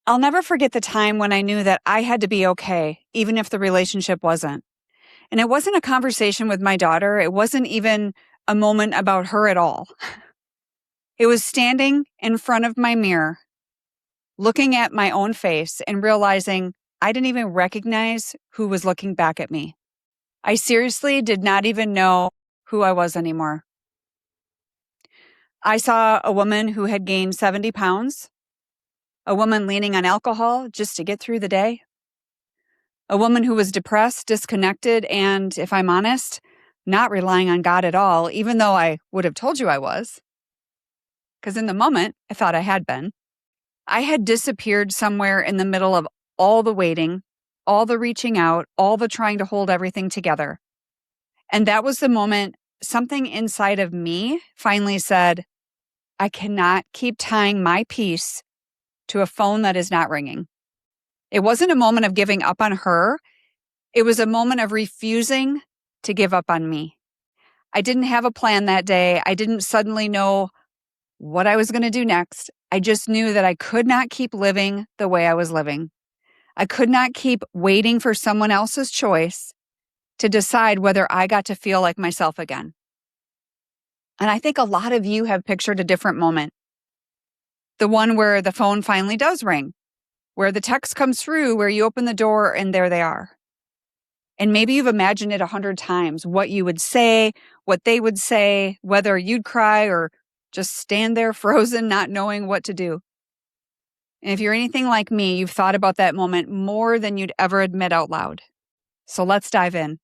I'll never forget the time when I knew that I had to be okay, even if the relationship wasn't. And it wasn't a conversation with my daughter. It wasn't even a moment about her at all. It was standing in front of my mirror, looking at my own face and realizing I didn't even recognize who was looking back at me. I seriously did not even know who I was anymore. I saw a woman who had gained 70 pounds, a woman leaning on alcohol just to get through the day, a woman who was depressed, disconnected, and, if I'm honest, not relying on God at all, even though I would have told you I was. Because in the moment, I thought I had been. I had disappeared somewhere in the middle of all the waiting, all the reaching out, all the trying to hold everything together. And that was the moment something inside of me finally said, I cannot keep tying my peace to a phone that is not ringing. It wasn't a moment of giving up on her. It was a moment of refusing to give up on me. I didn't have a plan that day. I didn't suddenly know what I was going to do next. I just knew that I could not keep living the way I was living. I could not keep waiting for someone else's choice to decide whether I got to feel like myself again. And I think a lot of you have pictured a different moment. The one where the phone finally does ring, where the text comes through, where you open the door and there they are. And maybe you've imagined it 100 times, what you would say, what they would say, whether you'd cry or just stand there frozen, not knowing what to do. And if you're anything like me, you've thought about that moment more than you'd ever admit out loud. So let's dive in.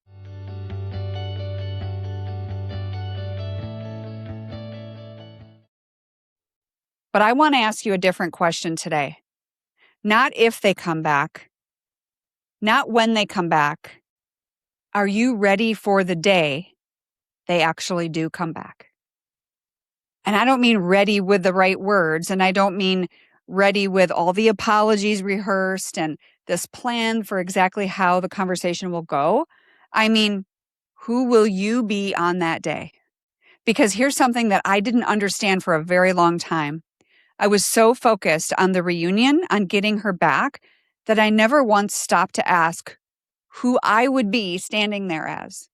But I want to ask you a different question today. Not if they come back, not when they come back. Are you ready for the day they actually do come back? And I don't mean ready with the right words, and I don't mean ready with all the apologies rehearsed and this plan for exactly how the conversation will go. I mean, who will you be on that day? Because here's something that I didn't understand for a very long time. I was so focused on the reunion, on getting her back, that I never once stopped to ask who I would be standing there as.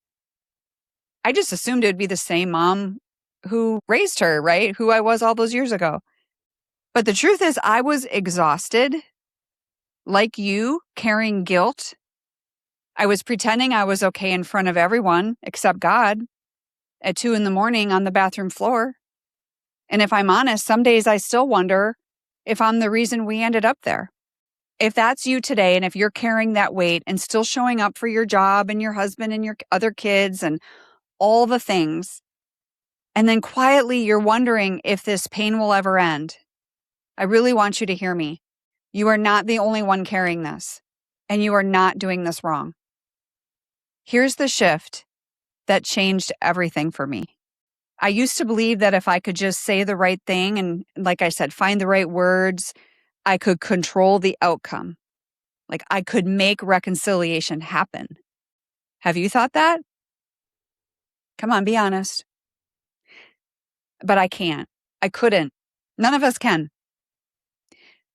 I just assumed it would be the same mom who raised her, right? Who I was all those years ago. But the truth is, I was exhausted, like you, carrying guilt. I was pretending I was okay in front of everyone except God at 2 a.m. on the bathroom floor. And if I'm honest, some days I still wonder if I'm the reason we ended up there. If that's you today, and if you're carrying that weight and still showing up for your job and your husband and your other kids and all the things, and then quietly you're wondering if this pain will ever end, I really want you to hear me. You are not the only one carrying this, and you are not doing this wrong. Here's the shift that changed everything for me. I used to believe that if I could just say the right thing and, like I said, find the right words, I could control the outcome. Like I could make reconciliation happen. Have you thought that? Come on, be honest. But I can't. I couldn't. None of us can.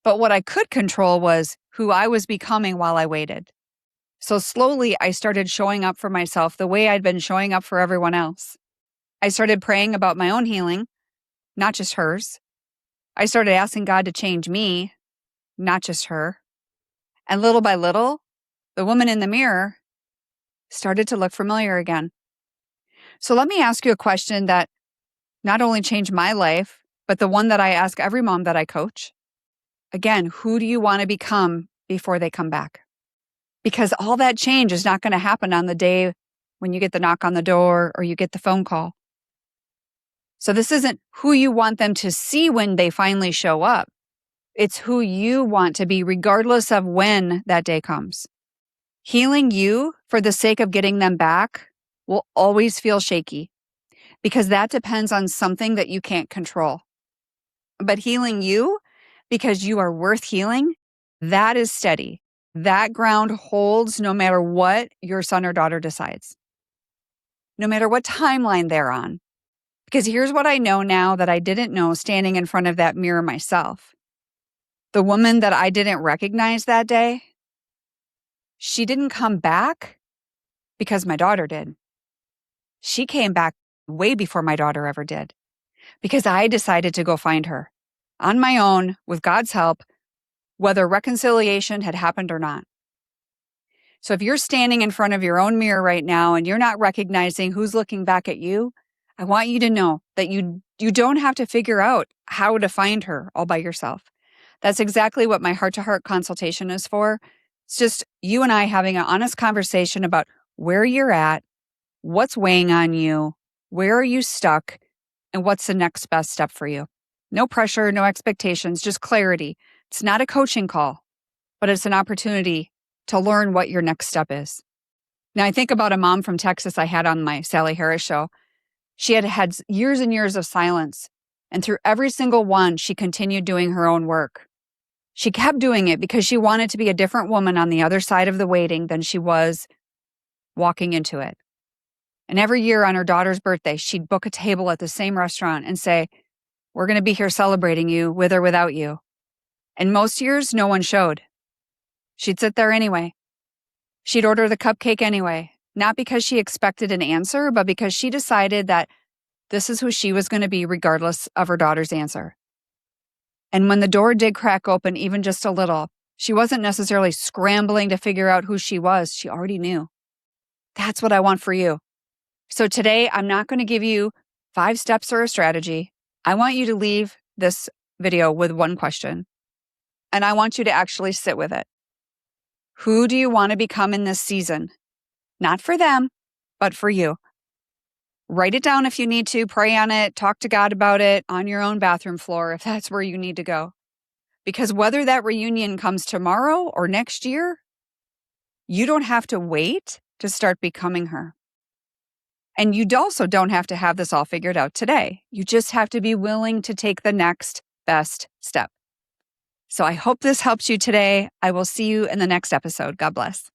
But what I could control was who I was becoming while I waited. So slowly, I started showing up for myself the way I'd been showing up for everyone else. I started praying about my own healing, not just hers. I started asking God to change me, not just her. And little by little, the woman in the mirror started to look familiar again. So let me ask you a question that not only changed my life, but the one that I ask every mom that I coach. Again, who do you want to become before they come back? Because all that change is not going to happen on the day when you get the knock on the door or you get the phone call. So this isn't who you want them to see when they finally show up. It's who you want to be regardless of when that day comes. Healing you for the sake of getting them back will always feel shaky because that depends on something that you can't control. But healing you because you are worth healing, that is steady. That ground holds no matter what your son or daughter decides, no matter what timeline they're on. Because here's what I know now that I didn't know standing in front of that mirror myself. The woman that I didn't recognize that day, she didn't come back because my daughter did. She came back way before my daughter ever did because I decided to go find her on my own with God's help, whether reconciliation had happened or not. So if you're standing in front of your own mirror right now and you're not recognizing who's looking back at you, I want you to know that you don't have to figure out how to find her all by yourself. That's exactly what my heart-to-heart consultation is for. It's just you and I having an honest conversation about where you're at, what's weighing on you, where are you stuck, and what's the next best step for you. No pressure, no expectations, just clarity. It's not a coaching call, but it's an opportunity to learn what your next step is. Now, I think about a mom from Texas I had on my Sally Harris show. She had had years and years of silence, and through every single one, she continued doing her own work. She kept doing it because she wanted to be a different woman on the other side of the waiting than she was walking into it. And every year on her daughter's birthday, she'd book a table at the same restaurant and say, "We're going to be here celebrating you with or without you." And most years, no one showed. She'd sit there anyway. She'd order the cupcake anyway, not because she expected an answer, but because she decided that this is who she was going to be regardless of her daughter's answer. And when the door did crack open even just a little, she wasn't necessarily scrambling to figure out who she was. She already knew. That's what I want for you. So today, I'm not going to give you 5 steps or a strategy. I want you to leave this video with one question. And I want you to actually sit with it. Who do you want to become in this season? Not for them, but for you. Write it down if you need to, pray on it, talk to God about it on your own bathroom floor if that's where you need to go. Because whether that reunion comes tomorrow or next year, you don't have to wait to start becoming her. And you also don't have to have this all figured out today. You just have to be willing to take the next best step. So I hope this helps you today. I will see you in the next episode. God bless.